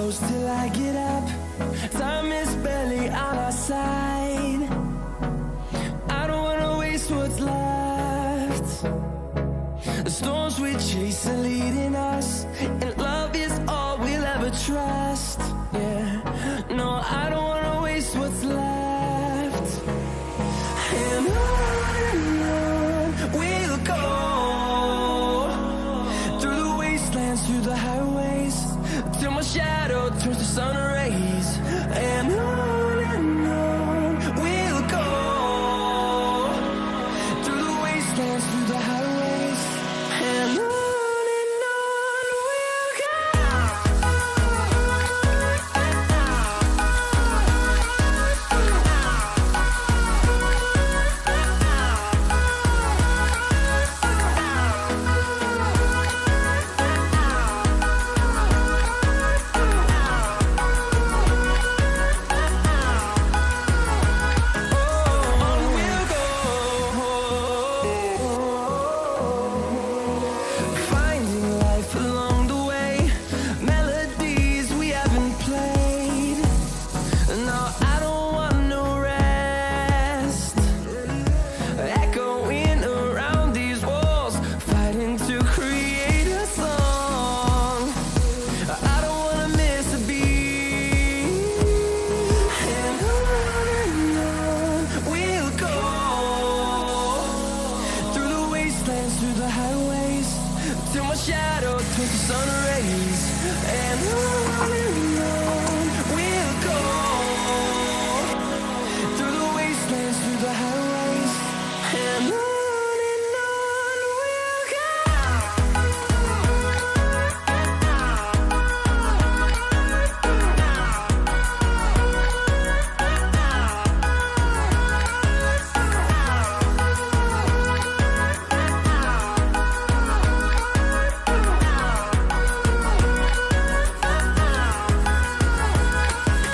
close till I get up. Time is barely on our side. I don't wanna waste what's left. The storms we chase are leading us, and love is all we'll ever trust. Yeah, no, I don't wanna waste what's left. And on we'll go, through the wastelands, through the highways, till my shadow turns to sun rays. And on we'll go, through the wastelands, through the highways, and on we'll go. Finding life along the way, melodies we haven't played. No, I don't want no rest. Echoing around these walls, fighting to create a song. I don't wanna miss a beat. And on we'll go, through the wastelands, through the highways, till my shadow turns to sun rays. And on we'll go, through the wastelands, through the highways, and on we'll go.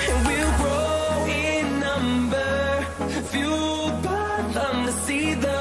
And we'll grow in number, fueled by them to see the